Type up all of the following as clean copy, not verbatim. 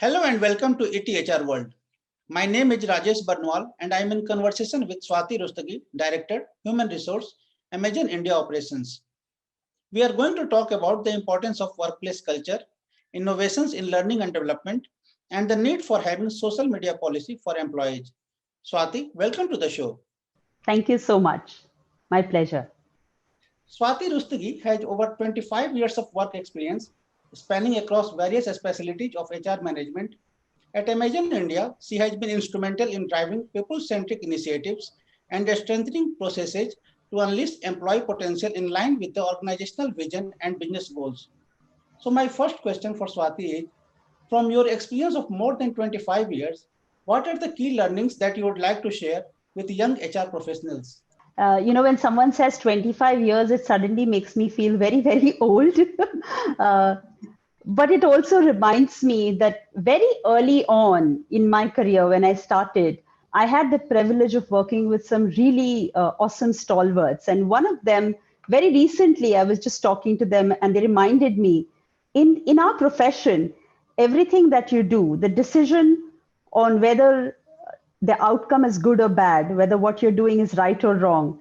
Hello and welcome to ETHR World. My name is Rajesh Barnwal and I am in conversation with Swati Rustagi, Director, Human Resource, Amazon India Operations. We are going to talk about the importance of workplace culture, innovations in learning and development, and the need for having social media policy for employees. Swati, welcome to the show. Thank you so much. My pleasure. Swati Rustagi has over 25 years of work experience spanning across various specialties of HR management. At Amazon India, she has been instrumental in driving people-centric initiatives and strengthening processes to unleash employee potential in line with the organizational vision and business goals. So my first question for Swati is, from your experience of more than 25 years, what are the key learnings that you would like to share with young HR professionals? When someone says 25 years, it suddenly makes me feel very, very old. uh, but it also reminds me that very early on in my career, when I started, I had the privilege of working with some really awesome stalwarts. And one of them, very recently, I was just talking to them and they reminded me, in our profession, everything that you do, the decision on whether the outcome is good or bad, whether what you're doing is right or wrong,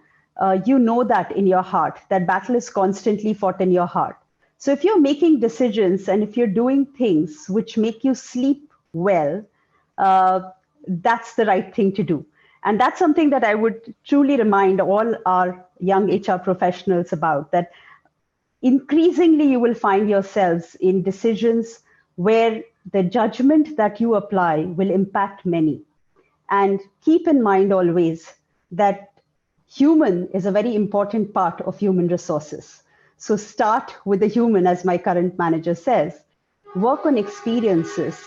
you know that in your heart. That battle is constantly fought in your heart. So if you're making decisions and if you're doing things which make you sleep well, uh, that's the right thing to do. And that's something that I would truly remind all our young HR professionals about, that increasingly you will find yourselves in decisions where the judgment that you apply will impact many. And keep in mind always that human is a very important part of human resources. So start with the human, as my current manager says. Work on experiences.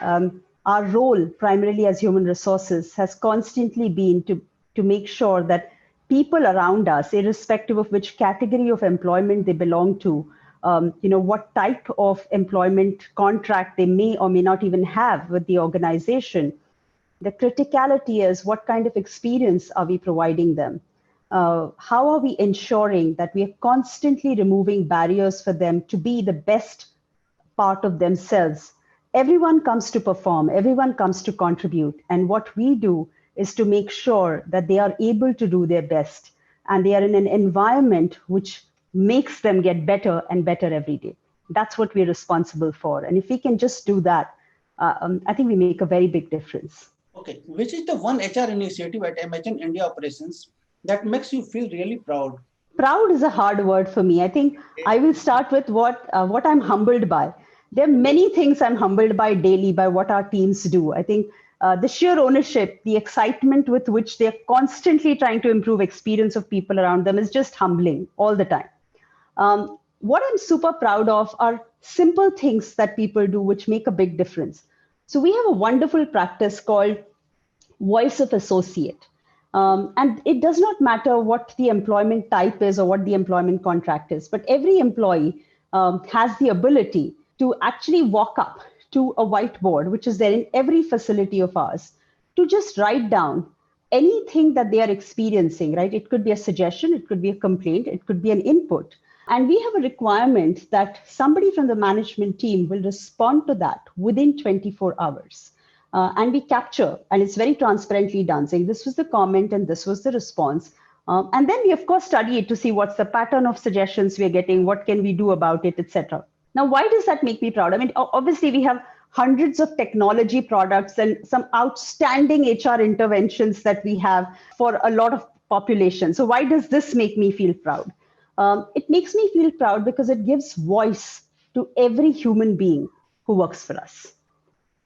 Our role, primarily as human resources, has constantly been to make sure that people around us, irrespective of which category of employment they belong to, what type of employment contract they may or may not even have with the organization, the criticality is what kind of experience are we providing them? How are we ensuring that we are constantly removing barriers for them to be the best part of themselves? Everyone comes to perform, everyone comes to contribute. And what we do is to make sure that they are able to do their best and they are in an environment which makes them get better and better every day. That's what we're responsible for. And if we can just do that, I think we make a very big difference. Okay, which is the one HR initiative at Amazon India Operations that makes you feel really proud? Proud is a hard word for me. I think I will start with what I'm humbled by. There are many things I'm humbled by daily by what our teams do. I think the sheer ownership, the excitement with which they're constantly trying to improve experience of people around them is just humbling all the time. What I'm super proud of are simple things that people do which make a big difference. So we have a wonderful practice called voice of associate. And it does not matter what the employment type is or what the employment contract is, but every employee has the ability to actually walk up to a whiteboard, which is there in every facility of ours, to just write down anything that they are experiencing, right? It could be a suggestion, it could be a complaint, it could be an input. And we have a requirement that somebody from the management team will respond to that within 24 hours. And we capture, and it's very transparently done, saying this was the comment and this was the response. And then we, of course, study it to see what's the pattern of suggestions we're getting, what can we do about it, etc. Now, why does that make me proud? I mean, obviously, we have hundreds of technology products and some outstanding HR interventions that we have for a lot of population. So why does this make me feel proud? It makes me feel proud because it gives voice to every human being who works for us.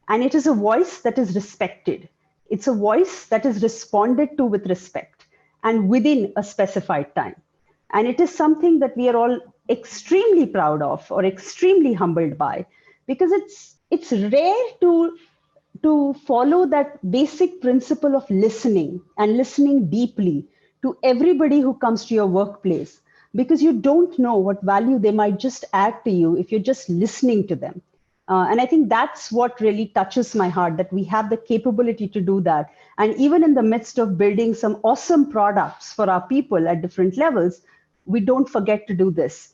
And it is a voice that is respected. It's a voice that is responded to with respect and within a specified time. And it is something that we are all extremely proud of or extremely humbled by, because it's rare to follow that basic principle of listening and listening deeply to everybody who comes to your workplace, because you don't know what value they might just add to you if you're just listening to them. And I think that's what really touches my heart, that we have the capability to do that. And even in the midst of building some awesome products for our people at different levels, we don't forget to do this,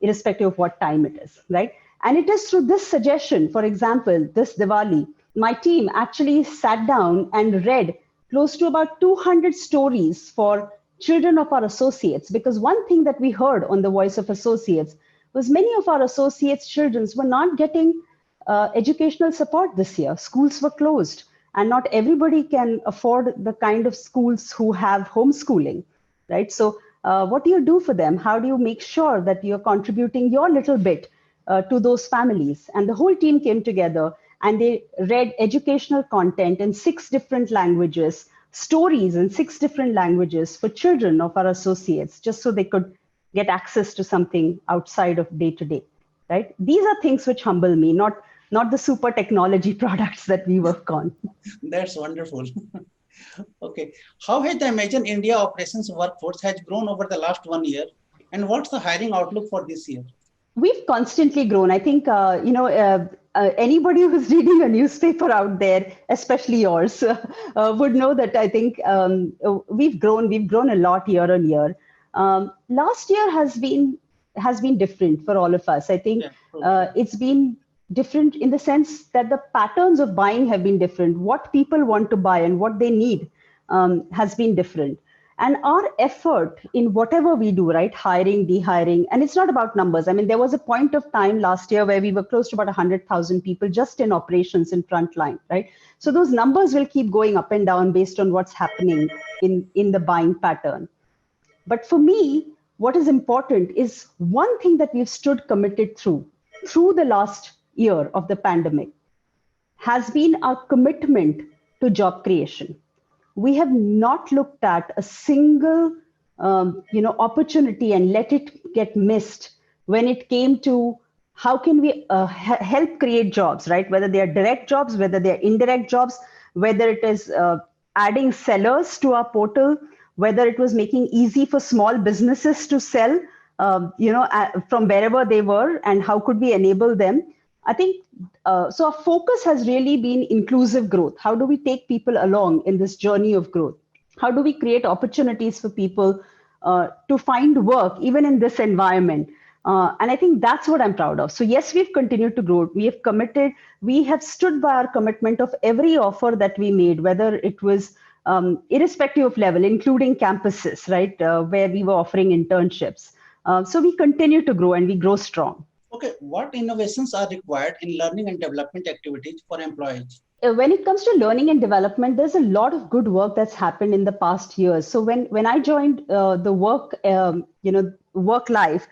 irrespective of what time it is, right? And it is through this suggestion, for example, this Diwali, my team actually sat down and read close to about 200 stories for children of our associates. Because one thing that we heard on the Voice of Associates was many of our associates' children were not getting educational support this year. Schools were closed, and not everybody can afford the kind of schools who have homeschooling, right? So, what do you do for them? How do you make sure that you're contributing your little bit to those families? And the whole team came together and they read educational content in 6 different languages, stories in 6 different languages for children of our associates, just so they could get access to something outside of day to day, right? These are things which humble me, not the super technology products that we work on. That's wonderful. Okay. How has the Imagine India operations workforce has grown over the last 1 year? And what's the hiring outlook for this year? We've constantly grown. I think, anybody who's reading a newspaper out there, especially yours, would know that I think we've grown a lot year on year. Last year has been different for all of us. I think it's been different in the sense that the patterns of buying have been different. What people want to buy and what they need has been different. And our effort in whatever we do, right, hiring, dehiring, and it's not about numbers. I mean, there was a point of time last year where we were close to about 100,000 people just in operations in frontline, right? So those numbers will keep going up and down based on what's happening in the buying pattern. But for me, what is important is one thing that we've stood committed through the last year of the pandemic has been our commitment to job creation. We have not looked at a single opportunity and let it get missed when it came to how can we help create jobs, right? Whether they are direct jobs, whether they are indirect jobs, whether it is adding sellers to our portal, whether it was making easy for small businesses to sell, from wherever they were, and how could we enable them. I think so. Our focus has really been inclusive growth. How do we take people along in this journey of growth? How do we create opportunities for people to find work even in this environment? And I think that's what I'm proud of. So yes, we've continued to grow. We have committed. We have stood by our commitment of every offer that we made, whether it was irrespective of level, including campuses, right, where we were offering internships. So we continue to grow and we grow strong. Okay, what innovations are required in learning and development activities for employees? When it comes to learning and development, there's a lot of good work that's happened in the past years. So when I joined the work life,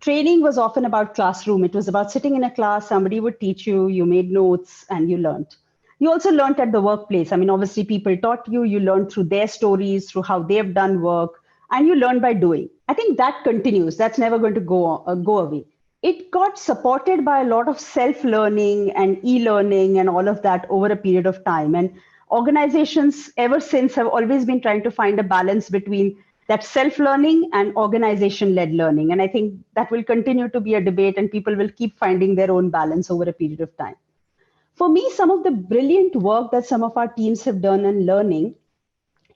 training was often about classroom. It was about sitting in a class, somebody would teach you, you made notes, and you learned. You also learned at the workplace. I mean, obviously, people taught you, you learned through their stories, through how they've done work, and you learn by doing. I think that continues. That's never going to go away. It got supported by a lot of self-learning and e-learning and all of that over a period of time. And organizations ever since have always been trying to find a balance between that self-learning and organization-led learning. And I think that will continue to be a debate and people will keep finding their own balance over a period of time. For me, some of the brilliant work that some of our teams have done in learning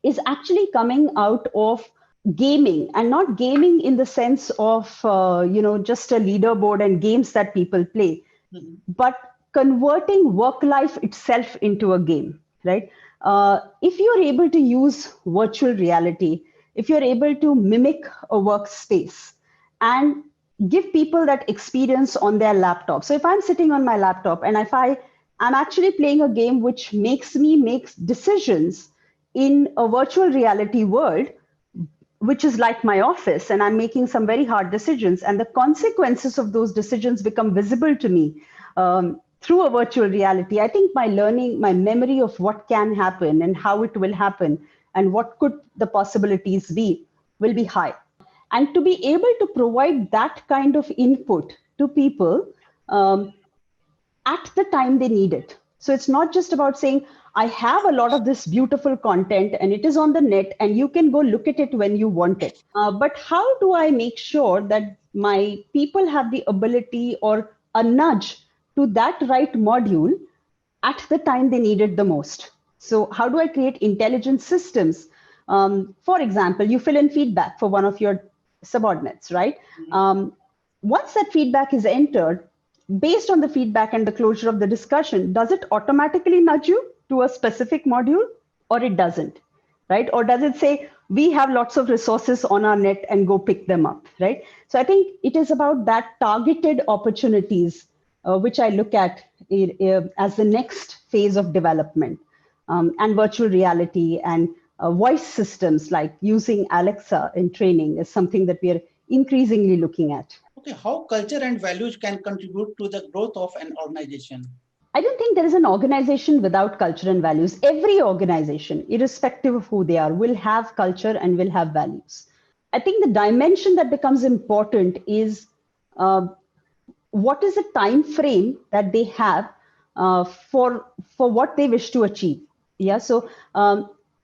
is actually coming out of gaming, and not gaming in the sense of just a leaderboard and games that people play, but converting work life itself into a game, right? If you're able to use virtual reality, if you're able to mimic a workspace and give people that experience on their laptop. So if I'm sitting on my laptop and if I'm actually playing a game which makes me make decisions in a virtual reality world, which is like my office, and I'm making some very hard decisions, and the consequences of those decisions become visible to me through a virtual reality. I think my learning, my memory of what can happen and how it will happen and what could the possibilities be will be high. And to be able to provide that kind of input to people at the time they need it. So it's not just about saying, I have a lot of this beautiful content and it is on the net and you can go look at it when you want it. But how do I make sure that my people have the ability or a nudge to that right module at the time they need it the most? So how do I create intelligent systems? For example, you fill in feedback for one of your subordinates, right? Once that feedback is entered, based on the feedback and the closure of the discussion, does it automatically nudge you to a specific module or it doesn't, right? Or does it say, we have lots of resources on our net and go pick them up, right? So I think it is about that targeted opportunities, which I look at as the next phase of development. And virtual reality and voice systems like using Alexa in training is something that we are increasingly looking at. Okay, how culture and values can contribute to the growth of an organization? I don't think there is an organization without culture and values. Every organization, irrespective of who they are, will have culture and will have values. I think the dimension that becomes important is what is the time frame that they have for what they wish to achieve. Yeah. So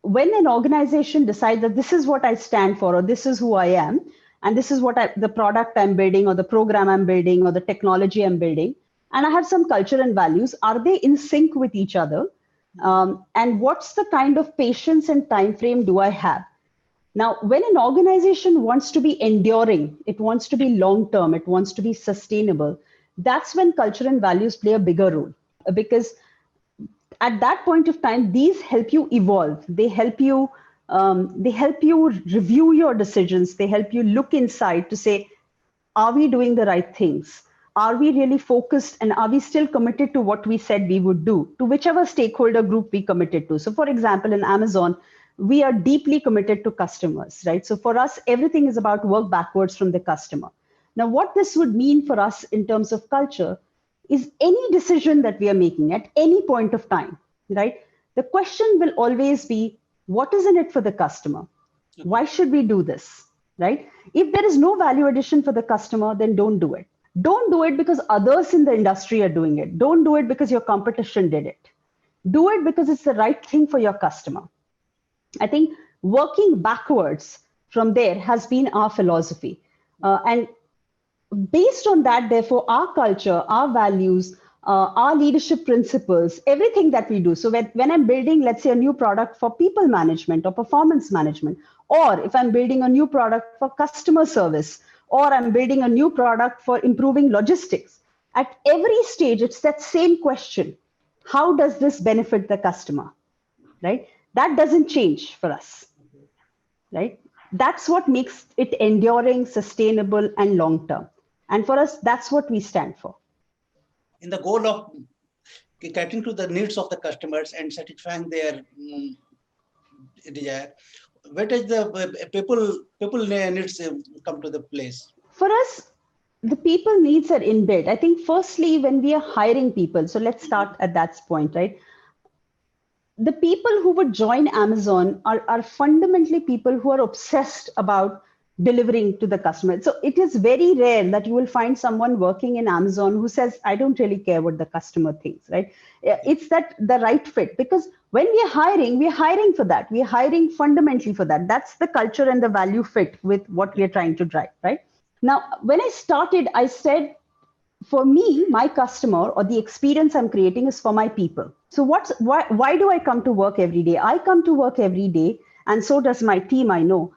when an organization decides that this is what I stand for, or this is who I am, and this is what the product I'm building, or the program I'm building, or the technology I'm building, and I have some culture and values, are they in sync with each other? And what's the kind of patience and time frame do I have? Now, when an organization wants to be enduring, it wants to be long-term, it wants to be sustainable, that's when culture and values play a bigger role. Because at that point of time, these help you evolve. They help you review your decisions. They help you look inside to say, are we doing the right things? Are we really focused, and are we still committed to what we said we would do, to whichever stakeholder group we committed to? So for example, in Amazon, we are deeply committed to customers, right? So for us, everything is about work backwards from the customer. Now, what this would mean for us in terms of culture is any decision that we are making at any point of time, right? The question will always be, what is in it for the customer? Why should we do this, right? If there is no value addition for the customer, then don't do it. Don't do it because others in the industry are doing it. Don't do it because your competition did it. Do it because it's the right thing for your customer. I think working backwards from there has been our philosophy. And based on that, therefore, our culture, our values, our leadership principles, everything that we do. So when I'm building, let's say, a new product for people management or performance management, or if I'm building a new product for customer service, or I'm building a new product for improving logistics, at every stage, it's that same question. How does this benefit the customer, right? That doesn't change for us, right? That's what makes it enduring, sustainable, and long-term. And for us, that's what we stand for. In the goal of catering to the needs of the customers and satisfying their desire, where does the people needs come to the place? For us, the people needs are inbuilt. I think firstly, when we are hiring people, so let's start at that point, right? The people who would join Amazon are fundamentally people who are obsessed about delivering to the customer. So it is very rare that you will find someone working in Amazon who says, I don't really care what the customer thinks, right? It's that the right fit, because when we're hiring for that. We're hiring fundamentally for that. That's the culture and the value fit with what we're trying to drive, right? Now, when I started, I said, for me, my customer or the experience I'm creating is for my people. So why do I come to work every day? I come to work every day, and so does my team, I know.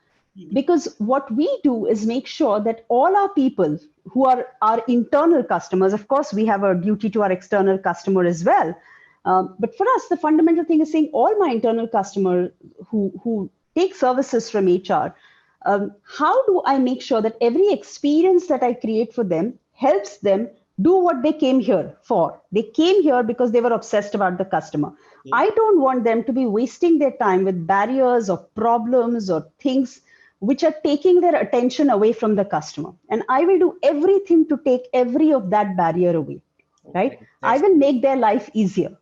Because what we do is make sure that all our people who are our internal customers, of course, we have a duty to our external customer as well. But for us, the fundamental thing is saying all my internal customers who take services from HR, how do I make sure that every experience that I create for them helps them do what they came here for? They came here because they were obsessed about the customer. Yeah. I don't want them to be wasting their time with barriers or problems or things which are taking their attention away from the customer. And I will do everything to take every of that barrier away, right? Okay. I will make their life easier.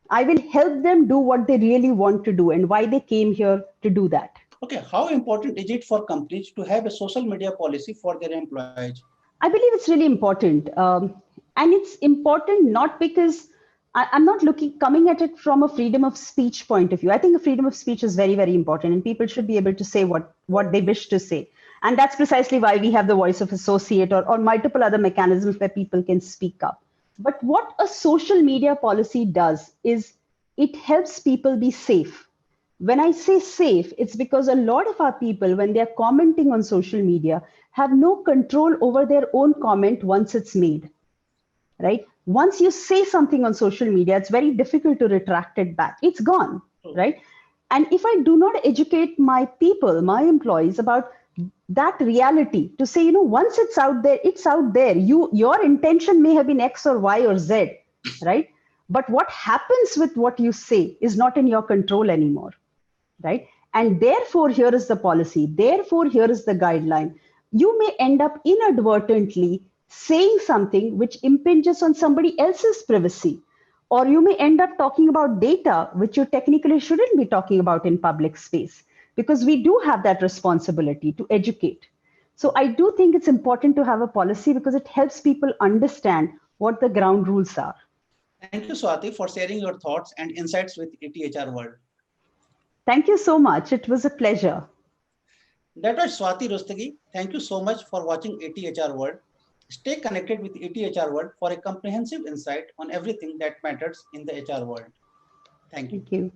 I will help them do what they really want to do and why they came here to do that. Okay, how important is it for companies to have a social media policy for their employees? I believe it's really important. And it's important not because I'm not coming at it from a freedom of speech point of view. I think a freedom of speech is very, very important, and people should be able to say what they wish to say. And that's precisely why we have the voice of associate or multiple other mechanisms where people can speak up. But what a social media policy does is it helps people be safe. When I say safe, it's because a lot of our people, when they're commenting on social media, have no control over their own comment once it's made. right? Once you say something on social media, it's very difficult to retract it back. It's gone, right? And if I do not educate my people, my employees about that reality, to say, once it's out there, it's out there. Your intention may have been X or Y or Z, right? But what happens with what you say is not in your control anymore, right? And therefore, here is the policy. Therefore, here is the guideline. You may end up inadvertently saying something which impinges on somebody else's privacy, or you may end up talking about data which you technically shouldn't be talking about in public space, because we do have that responsibility to educate. So I do think it's important to have a policy because it helps people understand what the ground rules are. Thank you, Swati, for sharing your thoughts and insights with ETHR World. Thank you so much. It was a pleasure. That was Swati Rustagi. Thank you so much for watching ETHR World. Stay connected with ETHR World for a comprehensive insight on everything that matters in the HR world. Thank you. Thank you.